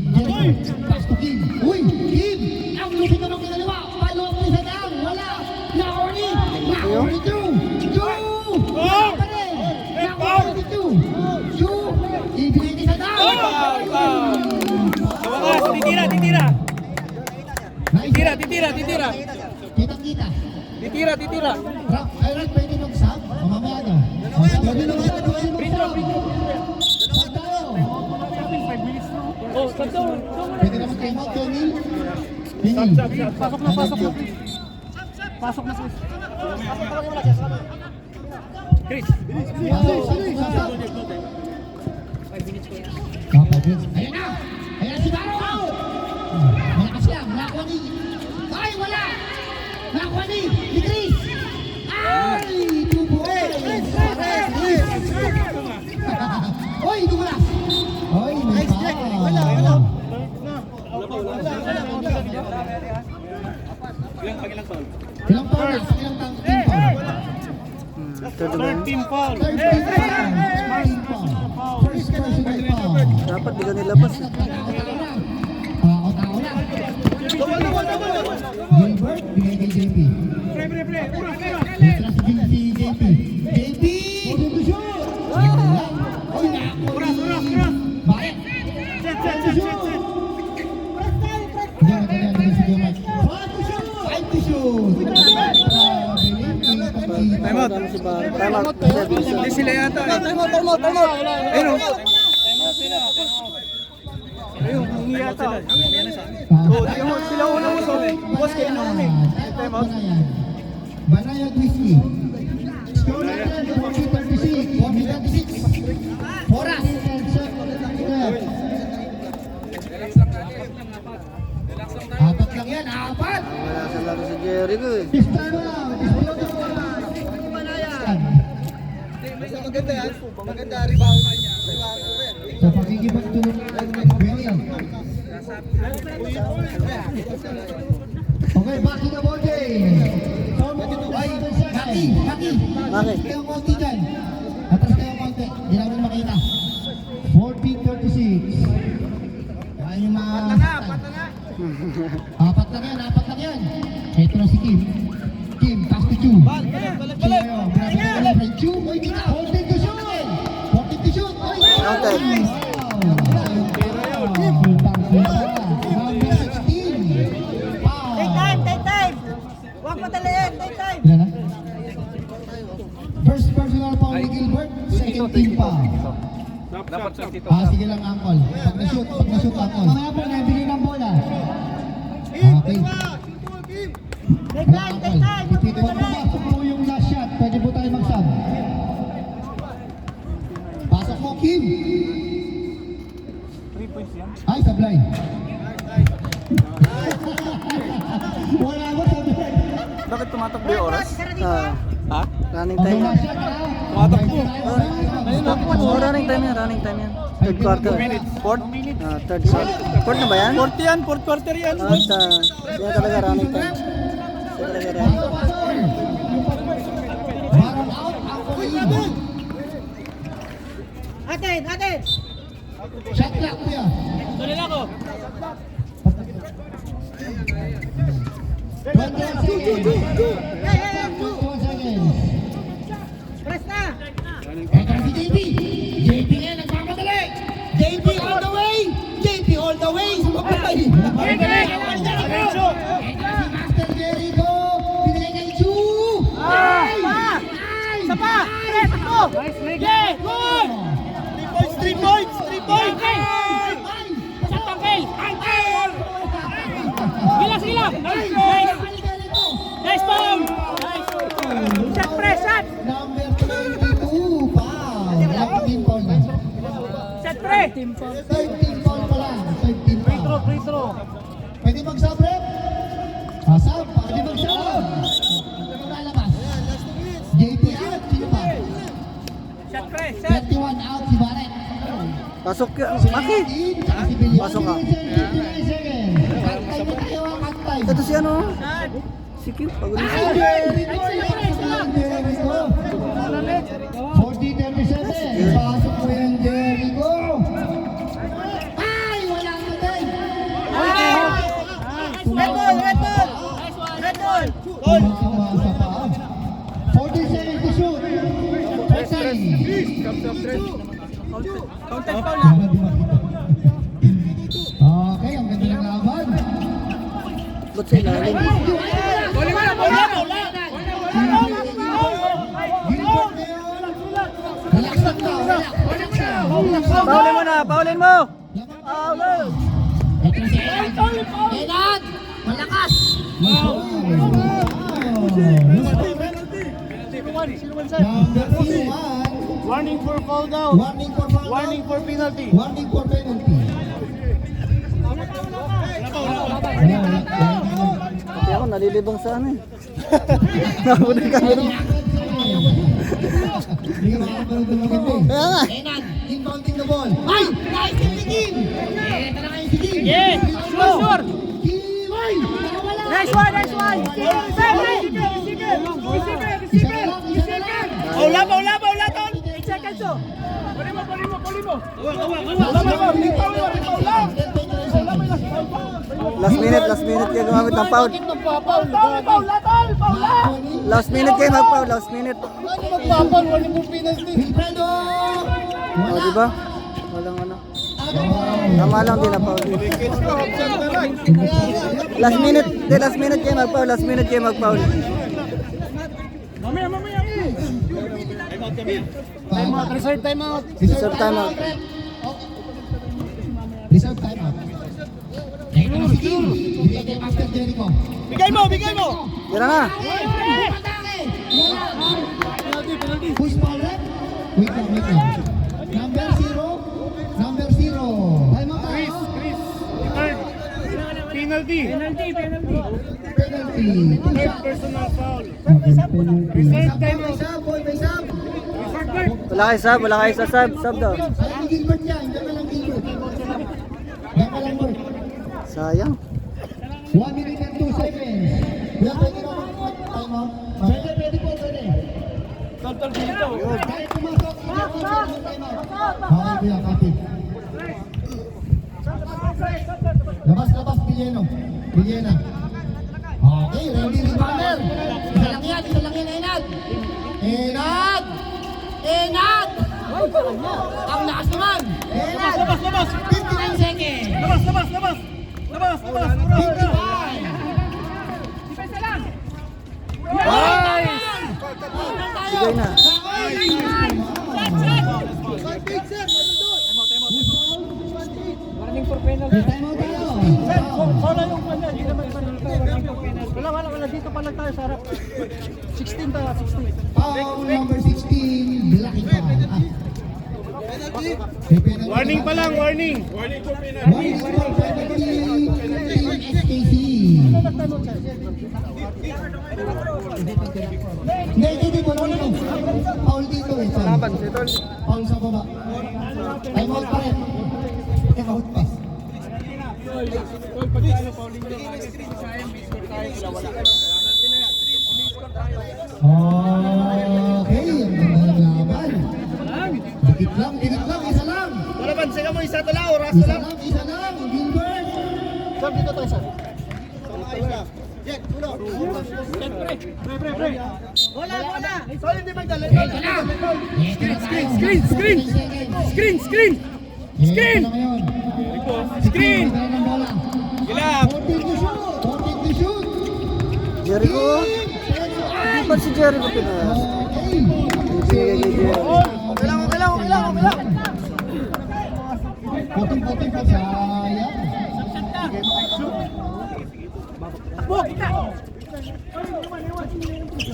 Jericho. Pass to Kim. Uy, Kim! Ang lupit na ng kinaliwa. Palok ni Sadam. Wala. Nakorni. Nakorni Drew. Wala pa rin. Nakorni Drew. Ibigay ni Sadam. Titira. Nice. Titira. Kitang-kita. Titira. Ay, right, pwede mag-sub. O, mamaya daw. Pwede mag-sub. Sub tayo. Oh, stop down. Pwede na mag-time out, Jonil. Sub. Pasok na. Pasok na, Chris. Chris. Pasok. Ayan na! Ayan si Baro! Malakas lang, nakuha ni... Ay, wala! Nakuha ni Chris! Ay! Tubo! Oy, dumulas! Oy, may foul! Wala. Ilang foul? Ilang foul na? Ilang team foul? Third team foul. Third team foul! First personal foul! Dapat di ka nilabas. Tao na! Gilbert, bigay kay JP. Pre. Ito na si JP. JP! Oy, nakuha ni... Bakit? Set. Hindi si Gilbert. 5 to shoot! Time out. Time out. Hindi sila yata. Time out. Ayun. Ayun, hindi yata. Sila una mo sa boss kayo na kami. Time out. Banayad Whiskey. Score natin, 40-36. Oras. Apat lang yan, apat! Wala sa laro si Jericho eh. This time out, this beautiful Maganda yan. Maganda rebound. sa pakikipagtulong ng Belial. Okay, back to the ball game. Ay, Maki. Maki. Kayong konti dyan. Atras kayong konti. Hindi namin makita. 14-36. Kaya yung mga... Apat lang yan. Ito na si Kim. Kim, pass to Chu. Balik. Chu, oy, kita. 14 to shoot. Oy, Counted. Number 16. Foul. Take time. Huwag madaliin, take time. Ilan na? First personal foul ni Gilbert, second team foul. Dapat sa dito. Sige lang, Uncle. Pag na-shoot, Uncle. Mamaya po, nabili ng bola. Okay. Take time. Ipito mo pumasok po yung last shot. Pwede po tayo mag-sub. Pasok mo, Kim. 3 points yan. Ay, sablay. Wala mo, sablay. Bakit tumatakbo yung oras? Ah. Ha? Running time yan. Tumatakbo. Running time yan, running time yan. Third quarter. Fourth? Third quarter. Fourth na ba yan? Fourth yan, fourth quarter yan. Yan talaga running time. Yan talaga running time. Baron out, ang kuliin. Atin, atin. Shot clock po yan. Tuloy na ako. 21 seconds. Hey, 21 seconds. press na. Ito si JP. JP ngayon, nagmamadali. JP all the way. JP all the way. Sumapatay. Ito si Master Jericho. Pinigay kay Chu. Ay! Isa pa. Press ako. Yeah, good. 3 points, 3 points. Nice ball. Shot, press, shot. Number 22. Foul. Lucky team foul na. Shot, press. 13 foul pa lang. 13 foul. Free throw. Pwede mag-sub, rep? Sub. Pwede mag-sub. Ano lalabas? JP out. Sino pa? Shot, press, shot. 31 out si Barrett. Pasok yun. Maki. Pasok ka. Kantay mo tayo ang kantay. Ito si ano? Si Kim. Pagod na siya. Jericho. 40-37. Pasok mo yan, Jericho. Ay! Wala ka tayo. Red ball, red ball. Red ball. Tumakawasa pa. 40 seconds to shoot. Okay. Counted foul na. Okay, ang ganda ng laban. Ba't sa ilalim? Gilbert ngayon. Relax lang daw, relax. Paulin mo na. Paulin mo. Paulin. Ito na si Enad. Enad! Malakas! Number 1. Warning for foul daw. Warning for foul. Warning for penalty. Warning for penalty. Kasi ako nalilibang sa ano eh. Nakabunin ka rin. Hindi ka makakabalog ng maganda eh. Kaya nga. Enad, inbounding the ball. Ay! Nice si Kim! Ito na kayo si Kim. Yeah, sure, sure. Kim! Ay! Nakawala! Nice one, nice one. Isa na lang, isa na lang. Paula, tol. 8 seconds oh. Puli mo. Last minute kayo gumamit ng foul. Last minute kayo mag-foul. Last minute. Wilfredo! O, diba? Walang ano. Tama lang din na foul. Last minute kayo mag-foul. Last minute kayo mag-foul. Mamaya. Time out. Reserve time out. Reserve time out. Reserve time out. Ito na si Kim. Bigay kay Master Jericho. Bigay mo. Tira na. Push ball rep. Wait lang. Number 0. Time out. Chris. Third. Penalty. Penalty. Third personal foul. Reserve time out. Boy, may sub. Wala kayo sub. Wala kayo sa sub. Sub daw. Ay, Gilbert yan. Diyan ka lang, Gilbert. Diyan ka lang, Bert. Sayang. 1 minute and 2 seconds. Wala pwede na time out. Pwede po. Tol dito. Kahit pumasok, hindi ako time out. Okay, kuya, copy. Labas, Villeno. Okay, ready, rebounder. Isa lang yan, Enad! Ang lakas naman! Enad! Labas. 59 seconds! Labas. 55! Bigay na. Warning for penalty. Time out tayo! Wala yung kanya. Hindi naman Wala. Dito pa lang tayo sa harap. 16 tayo, 16. Foul number 16, Blacky pa. Warning pa lang, warning. Warning for penalty, Team SKC. Hindi, wala dito. Foul dito eh. Laban, ito. Foul sa baba. Time out pa rin. Out pa. Okay, ang ganda ng laban. Dikit lang, isa lang. Wala ba? Sige mo, isa tala, oras Isa lang, Gilbert. Sir, dito tayo, sir. Jack, tulo. Bola, bola. Sorry, hindi magdala. Ito na. Screen! Screen na ngayon. Screen! Ito ng bola. Kilap! 14 to shoot. Jericho. Hindi pa si Jericho pinayas. Okay. Sige, Jericho. Okay lang. Puting pa, sayang.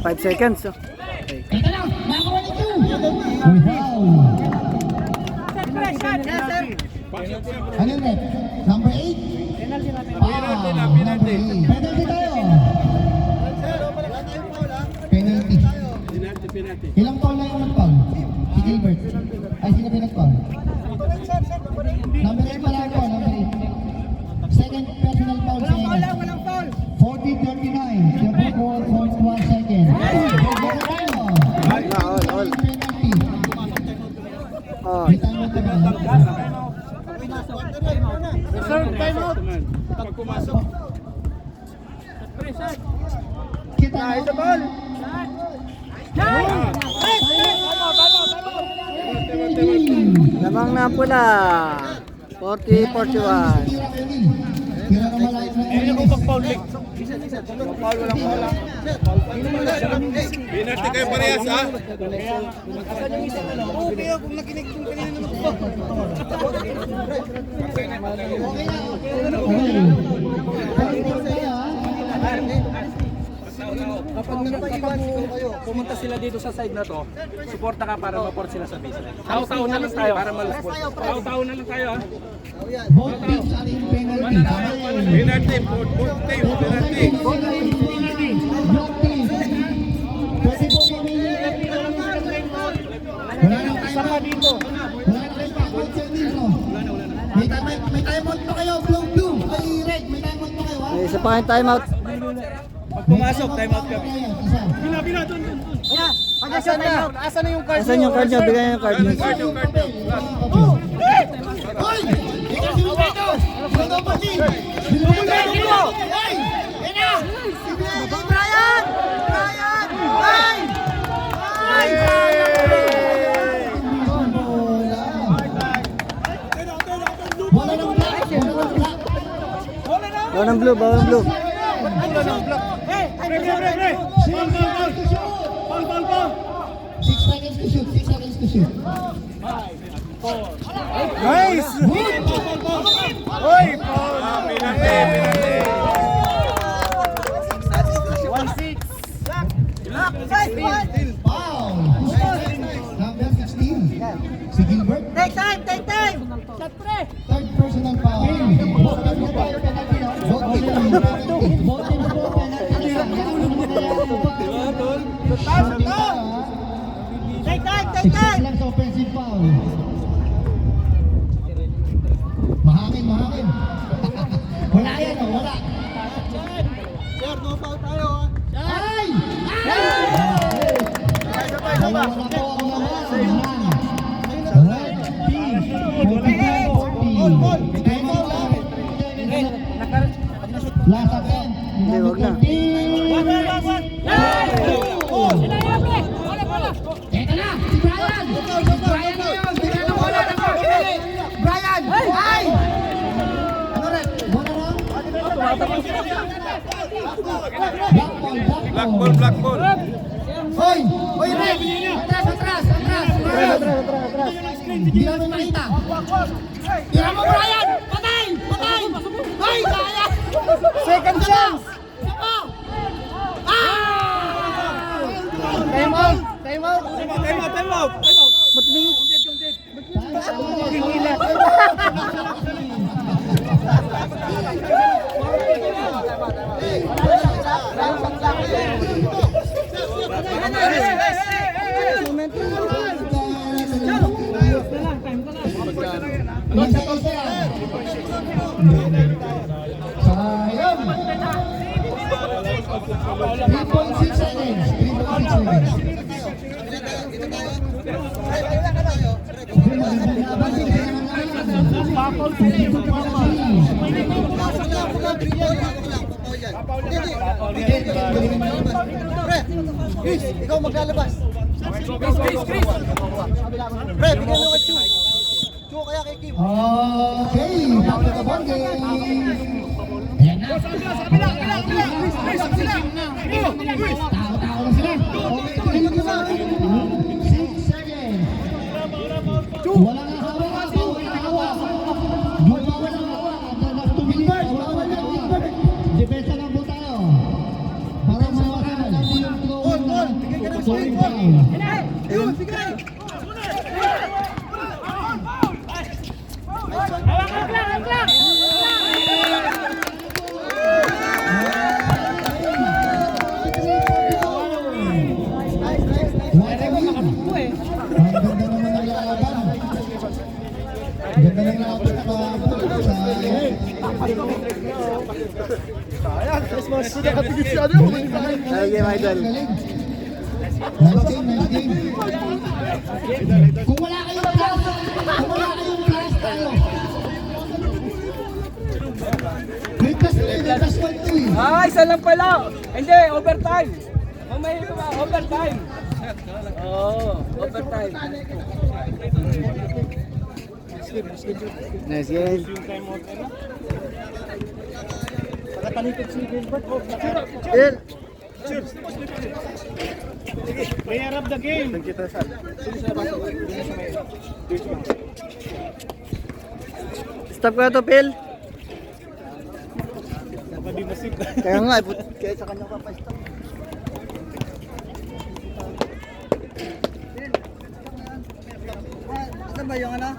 5 seconds. Oh. Ito na, nakakuha nito. Wow. Ano yun, Rep? Number 8? Penalty. Penalty tayo. Penalty. Ilang foul na yung nag-foul? Si Gilbert. Ay, sino pinag-foul? Number 8 pala ako, number 8. Second personal foul sa inyo. 40-39. Siyempre 4.1 seconds. All. Penalty. Oh. May time out naman. Sir, time out! Pag pumasok. Kita na. Ito, ball. Lamang na pula. 40-41. Tira na malayo na. Ayun ako mag-fouling. Pinarte kayo parehas, ha? Okay, kung nakinig kung kanina naman ko. Kapag pumunta sila dito sa side na to, suporta ka para ma-port sila sa base. Tao-tao na lang tayo para malusport. Tao-tao na lang tayo, ha? Both teams are in penalty. Penalty, both team, penalty. Both teams. Pwede po kami. Wala nang time out dito. Wala nang time out. Both dito. May time out pa kayo. Blue. Ay, red. May time out pa kayo, ha? May isa pa kayong timeout. Pag pumasok, time out kami. Isa. Pila, doon. Asan na yung card? Asan yung card nyo? Bigyan yung card nyo. Card yung card nyo. Hoy! Ikaw si Ubedo! Ikaw pa si! Ubedo! Hoy! Yan na! Brian! Ay! Bola ng black! Bawal ng blue, bawal ng blue. Ball. 6 seconds to shoot. 6 seconds to shoot. Nice! Hoy! Penalty! Foul! Number 16. Si Gilbert. Take time! Third personal foul. Both teams po penalty. Both teams po penalty. Take time! 6 lang sa offensive foul. Mahangin. Wala yan, wala. Sir, no foul tayo, ha? Ay! Wala po ang laban. Red team. 40. Time out lang. Last attempt. Hindi, wag na. Ito na, si Brian! Brian na yun! Bigyan ng bola na po! Brian! Ay! Ano rin? Bola na? Black ball. Hoy! Hoy, Red! Atras! Hindi namin makita. Tira mo, Brian! Patay! Hoy! Kaya! Second chance! Time out. Ba't may... Sayang. 3.6 seconds. 3.6 seconds. Pre, Chris, ikaw maglalabas. Pre, bigyan mo kay Chu. Chu, kaya kay Kim. Okay, back to the ball game. Ayan na. Tao-tao na sila. Okay, 6 seconds. Wala nga hawak. Wala nga hawak. Bawal ang hawak. That's to Wilbert. Bawal na Wilbert. Depensa lang po tayo. Para mawasan. Yung throwing na. Throwing foul. Ayun, sige. Ganda ng laban Lagi, Michael. Nice game. Kung wala kayong class tayo. May class 1 to eh. Ah, isa lang pala. Hindi, overtime. Mamaya ka ba? Overtime. Oo, overtime. Nice game. Phil. Player of the game. Stop ka to, Phil. Kaya nga, kaya sa kanya ka pa stop. Ano ba yung ano?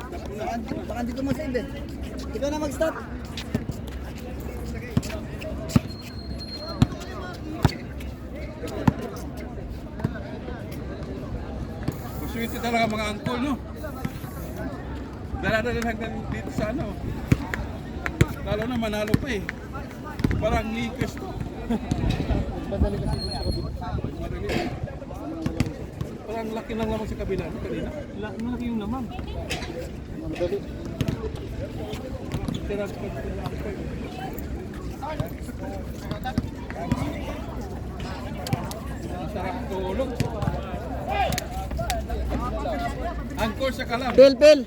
Baka hindi ko masave eh. Ikaw na mag-stop. Swerte talaga mga angkol, no? Dala-dala hanggang dito sa ano. Lalo na manalo pa eh. Parang Lakers to. Madali kasi sa kabila. Parang laki lang naman sa kabila. Kanina. Malaki yung naman. Madali. Sarap tulog. Angkor sa kalam. Phil.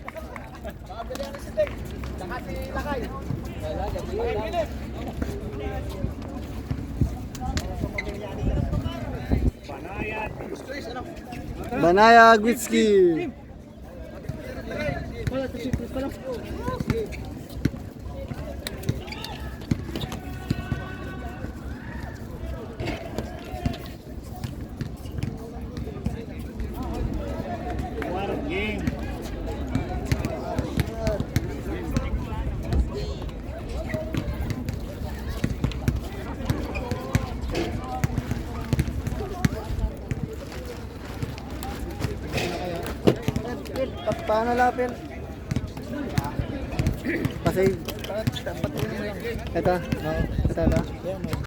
Banaya Gwitski. Paano lapin? Pasay. Ito. Ito.